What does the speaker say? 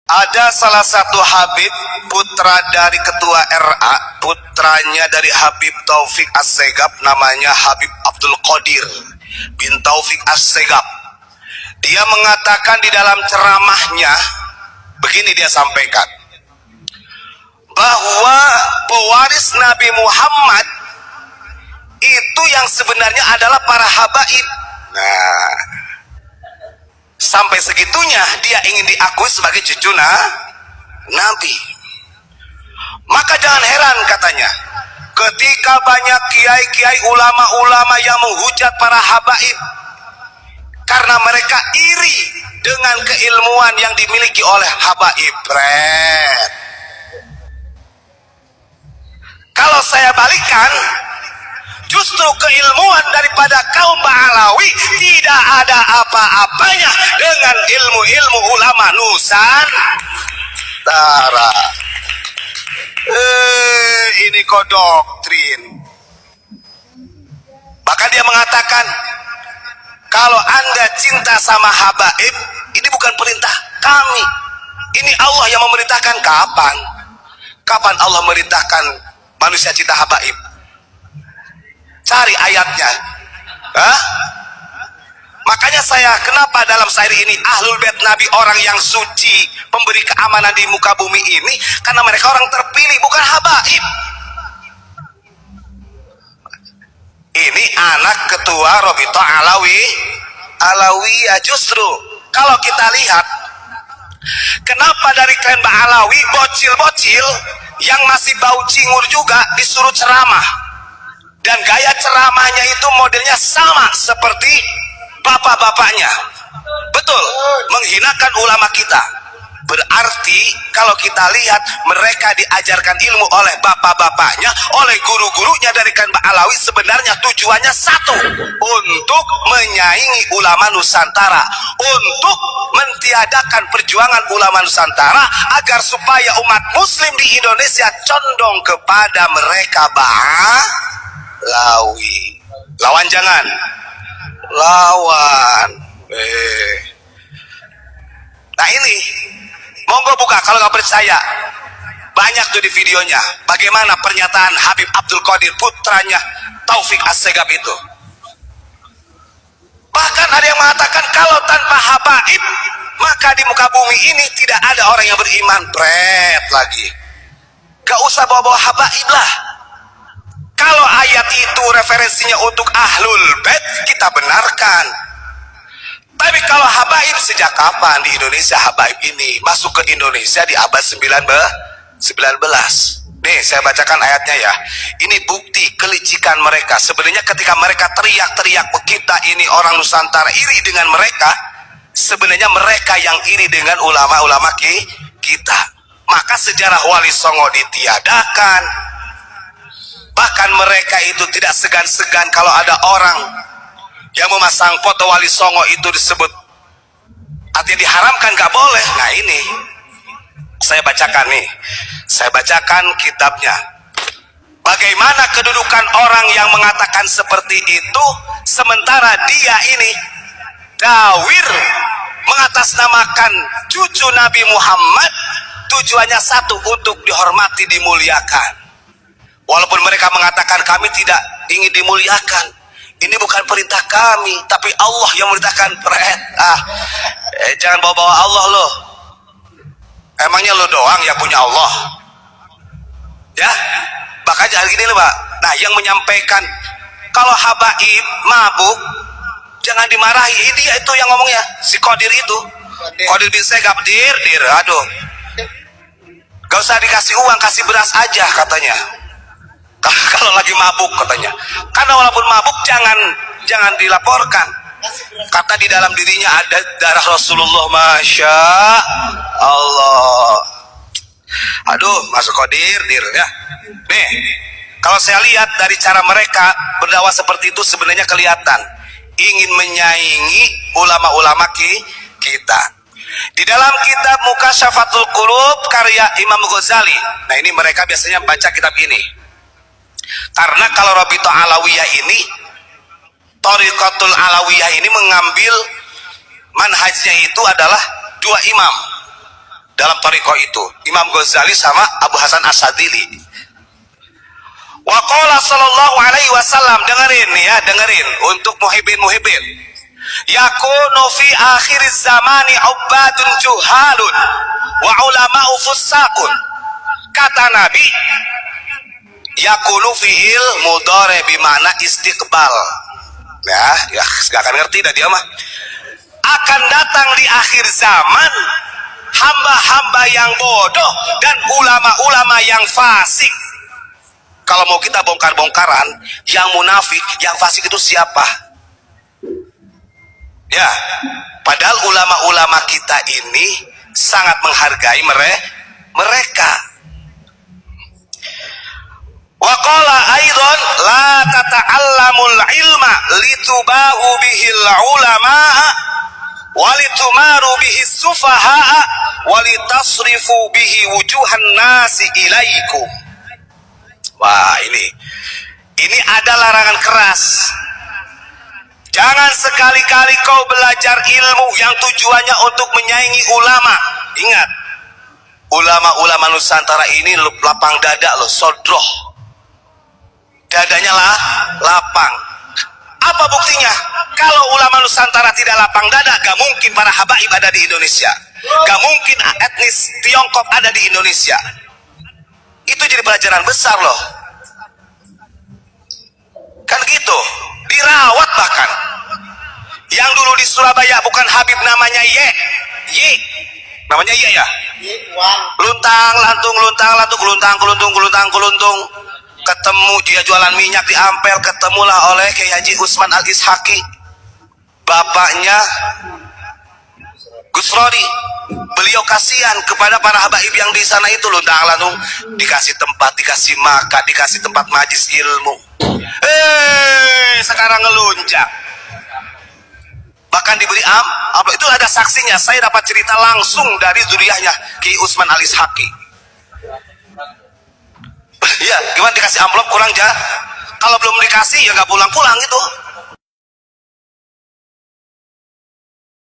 Ada salah satu Habib, putra dari ketua RA, putranya dari Habib Taufik Assegaf, namanya Habib Abdul Qadir bin Taufik Assegaf. Dia mengatakan di dalam ceramahnya, begini dia sampaikan, bahwa pewaris Nabi Muhammad itu yang sebenarnya adalah para habaib. Nah, sampai segitunya dia ingin diakui sebagai cucu Nabi. Maka jangan heran katanya, ketika banyak kiai-kiai, ulama-ulama yang menghujat para habaib karena mereka iri dengan keilmuan yang dimiliki oleh habaib. Kalau saya balikan, justru keilmuan daripada kaum Ba'alawi tidak ada apa-apanya dengan ilmu-ilmu ulama Nusantara. Ini kok doktrin. Bahkan dia mengatakan, kalau Anda cinta sama habaib, ini bukan perintah kami, ini Allah yang memerintahkan. Kapan Allah memerintahkan manusia cinta habaib? Cari ayatnya. Makanya kenapa dalam syair ini Ahlul Bait Nabi orang yang suci, pemberi keamanan di muka bumi ini, karena mereka orang terpilih, bukan habaib. Ini anak ketua Robito Alawiyah. Justru kalau kita lihat, kenapa dari klan Ba'alawi bocil-bocil yang masih bau cingur juga disuruh ceramah, dan gaya ceramahnya itu modelnya sama seperti bapak-bapaknya. Betul, menghinakan ulama kita. Berarti kalau kita lihat, mereka diajarkan ilmu oleh bapak-bapaknya, oleh guru-gurunya dari klan Ba'alawi, sebenarnya tujuannya satu, untuk menyaingi ulama Nusantara, untuk mentiadakan perjuangan ulama Nusantara, agar supaya umat muslim di Indonesia condong kepada mereka Ba'alawi. Lawan jangan lawan. Nah ini, monggo buka kalau nggak percaya. Banyak tuh di videonya bagaimana pernyataan Habib Abdul Qadir, putranya Taufik Assegaf itu. Bahkan ada yang mengatakan kalau tanpa habaib maka di muka bumi ini tidak ada orang yang beriman. Lagi gak usah bawa-bawa habaib lah. Kalau ayat itu referensinya untuk Ahlul Bait, kita benarkan. Tapi kalau habaib, sejak kapan di Indonesia habaib ini masuk ke Indonesia di abad 19? Nih saya bacakan ayatnya ya. Ini bukti kelicikan mereka. Sebenarnya ketika mereka teriak-teriak, kita ini orang Nusantara iri dengan mereka, sebenarnya mereka yang iri dengan ulama-ulama kita. Maka sejarah Wali Songo ditiadakan. Bahkan mereka itu tidak segan-segan kalau ada orang yang memasang foto Wali Songo itu disebut, artinya diharamkan, gak boleh. Nah ini saya bacakan nih, saya bacakan kitabnya. Bagaimana kedudukan orang yang mengatakan seperti itu, sementara dia ini dawir mengatasnamakan cucu Nabi Muhammad, tujuannya satu, untuk dihormati, dimuliakan. Walaupun mereka mengatakan kami tidak ingin dimuliakan, ini bukan perintah kami, tapi Allah yang memerintahkan. Jangan bawa-bawa Allah lo. Emangnya lo doang yang punya Allah? Ya, bahkan jangan gini loh Pak. Nah, yang menyampaikan kalau habaib mabuk jangan dimarahi. Dia itu yang ngomongnya, si Qadir itu, Qadir bin Segaf. Dir, aduh, gak usah dikasih uang, kasih beras aja katanya. Kalau lagi mabuk katanya, karena walaupun mabuk jangan dilaporkan, kata di dalam dirinya ada darah Rasulullah. Masya Allah. Aduh, masuk Qadir ya. Nih, kalau saya lihat dari cara mereka berdakwah seperti itu, sebenarnya kelihatan ingin menyaingi ulama-ulama kita. Di dalam kitab Mukasyafatul Qulub karya Imam Ghazali, nah ini mereka biasanya baca kitab ini. Karena kalau Robito Alawiyah ini, Thariqatul Alawiyah ini mengambil manhajnya itu adalah dua imam. dalam thariqah itu, Imam Ghazali sama Abu Hasan Asyadzili. Wa qala sallallahu alaihi wasallam, dengerin ya, dengerin untuk muhibbin, yakunu fi akhir zamani ubadun juhalun wa ulama'u fussaqun. Kata Nabi, yakunu fi'il mudhari bimana istiqbal. Ya gak akan ngerti dah dia mah. Akan datang di akhir zaman hamba-hamba yang bodoh dan ulama-ulama yang fasik. Kalau mau kita bongkar-bongkaran, yang munafik, yang fasik itu siapa? Ya, padahal ulama-ulama kita ini sangat menghargai mereka. Wa qala aidan la tata'allamul ilma litubahu bihil ulama walitumaru bihi sufaha walitasrifu bihi wujuhan nasi ilaikum. Wah, ini ada larangan keras. Jangan sekali-kali kau belajar ilmu yang tujuannya untuk menyaingi ulama. Ingat, ulama-ulama Nusantara ini lapang dada loh, sodroh. Dadanya lah lapang. Apa buktinya? Kalau ulama Nusantara tidak lapang dada, gak mungkin para habaib ada di Indonesia. Gak mungkin etnis Tiongkok ada di Indonesia. Itu jadi pelajaran besar loh. Kan gitu, dirawat bahkan. Yang dulu di Surabaya bukan Habib, namanya Ye. Namanya Ye ya? Luntang, kuluntung. Ketemu dia jualan minyak di Ampel, ketemulah oleh Kiai Haji Usman Al-Ishaqi. Bapaknya Gus Rodi. Beliau kasihan kepada para habaib yang di sana itu, luntang-lantung, dikasih tempat, dikasih makan, dikasih tempat majlis ilmu. Sekarang ngelunjak. Bahkan diberi amplop. Itu ada saksinya. Saya dapat cerita langsung dari zuriyahnya Kiai Usman Al-Ishaqi. Iya, gimana dikasih amplop kurang jah? Kalau belum dikasih ya nggak pulang-pulang gitu.